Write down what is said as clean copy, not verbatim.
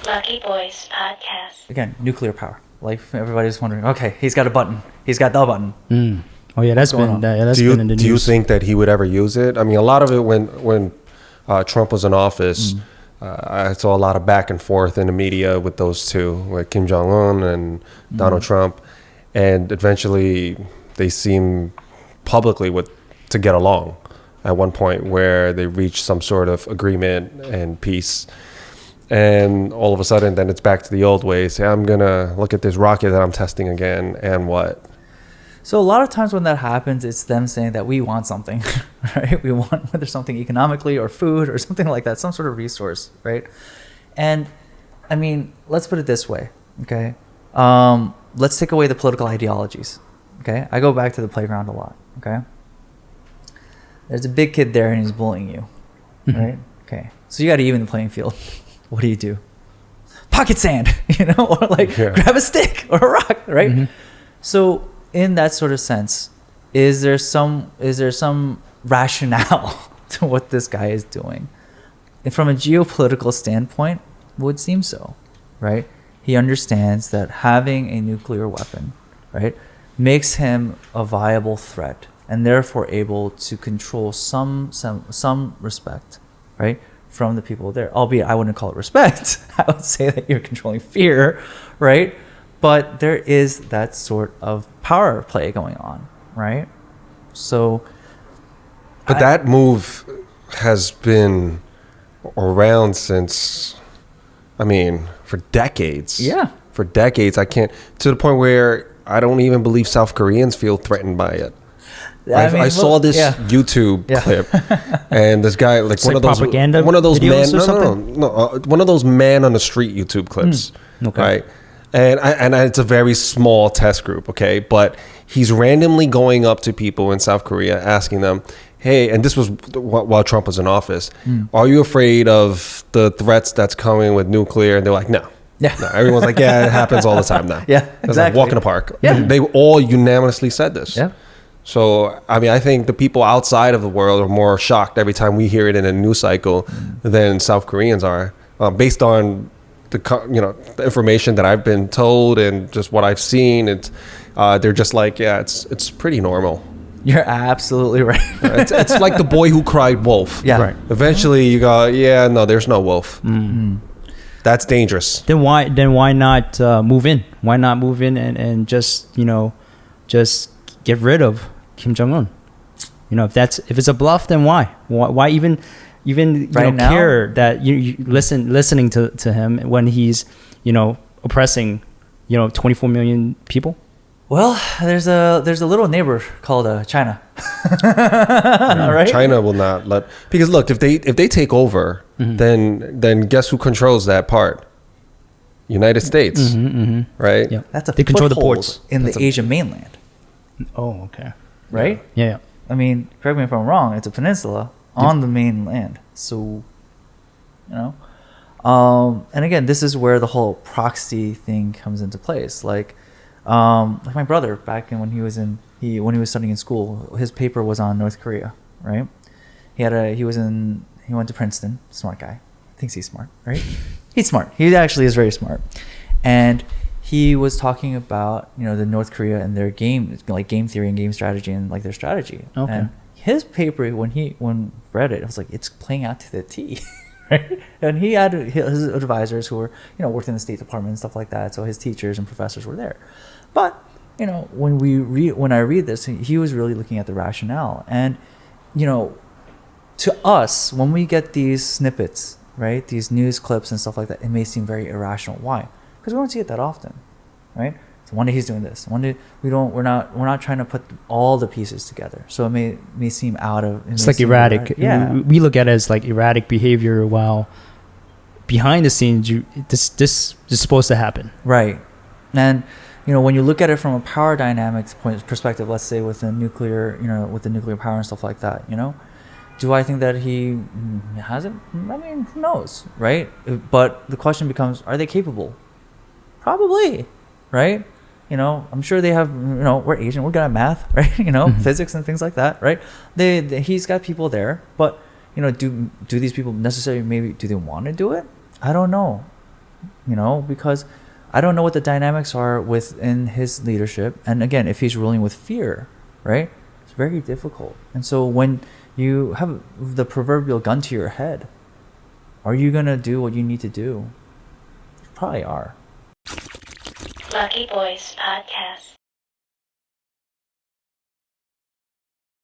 Lucky Boys Podcast. Again, nuclear power. Like everybody's wondering, okay, he's got a button. He's got the button. Oh yeah, that's been that's been in the news. Do you think that he would ever use it? I mean, a lot of it when Trump was in office, I saw a lot of back and forth in the media with those two, with Kim Jong-un and Donald Trump, and eventually they seem publicly to get along at one point where they reached some sort of agreement and peace. And all of a sudden, then it's back to the old ways. I'm going to look at this rocket that I'm testing again, and what? So a lot of times when that happens, it's them saying that we want something, right? We want whether something economically or food or something like that, some sort of resource, right? And I mean, let's put it this way, okay? Let's take away the political ideologies, okay? I go back to the playground a lot, okay? There's a big kid there and he's bullying you, right? Okay, so you got to even the playing field. What do? Pocket sand, or like grab a stick or a rock, right? So in that sort of sense, is there some rationale to what this guy is doing? And from a geopolitical standpoint, it would seem so, right? He understands that having a nuclear weapon, right, makes him a viable threat and therefore able to control some respect, right, from the people there. Albeit I wouldn't call it respect. I would say that you're controlling fear, right? But there is that sort of power play going on, right? So, but that move has been around since, for decades. Yeah. For decades. I can't, to the point where I don't even believe South Koreans feel threatened by it. I saw this YouTube clip, and this guy, like one of those propaganda one of those videos one of those man on the street YouTube clips, right? And it's a very small test group, okay? But he's randomly going up to people in South Korea, asking them, "Hey," and this was while Trump was in office. Are you afraid of the threats that's coming with nuclear? And they're like, "No." Yeah. No, everyone's like, "Yeah, it happens all the time now." Yeah, It's exactly. like walk in the park. Yeah. They all unanimously said this. Yeah. So, I think the people outside of the world are more shocked every time we hear it in a news cycle than South Koreans are, based on the information that I've been told and just what I've seen. They're just like, yeah, it's pretty normal. You're absolutely right. It's like the boy who cried wolf. Yeah. Right. Eventually, you go, yeah, no, there's no wolf. That's dangerous. Then why not move in? Why not move in and just get rid of Kim Jong-un? If it's a bluff, then why even right now? care that you listening to him when he's oppressing 24 million people? Well, there's a little neighbor called China. Right? China will not let, because look, if they take over, then guess who controls that part? United States, right? Yeah. They control the foothold ports in the Asian mainland, Oh, okay. right? Yeah. I mean, correct me if I'm wrong. It's a peninsula on the mainland, so and again, this is where the whole proxy thing comes into place. Like my brother back when he was studying in school, his paper was on North Korea, right? He went to Princeton, smart guy, thinks he's smart, right? He's smart. He actually is very smart, and he was talking about the North Korea and their game theory and game strategy and like their strategy. Okay. And his paper, when read it, I was like, it's playing out to the T. Right? And he had his advisors who were worked in the State Department and stuff like that, so his teachers and professors were there. But when I read this, he was really looking at the rationale. And to us, when we get these snippets, right, these news clips and stuff like that, it may seem very irrational. Why? Because we don't see it that often, right? So one day he's doing this, one day we're not trying to put all the pieces together. So it may seem out of. It's like erratic. Yeah, we look at it as like erratic behavior, while behind the scenes, this is supposed to happen. Right, and when you look at it from a power dynamics perspective, let's say with the nuclear, with the nuclear power and stuff like that, do I think that he hasn't? I mean, who knows, right? But the question becomes, are they capable? Probably, right? I'm sure they have, we're Asian, we're good at math, right? Physics and things like that, right? He's got people there, but, do these people necessarily, maybe, do they want to do it? I don't know. you know, because I don't know what the dynamics are within his leadership. And again, if he's ruling with fear, right, it's very difficult. And so when you have the proverbial gun to your head, are you going to do what you need to do? You probably are. Lucky Boys Podcast.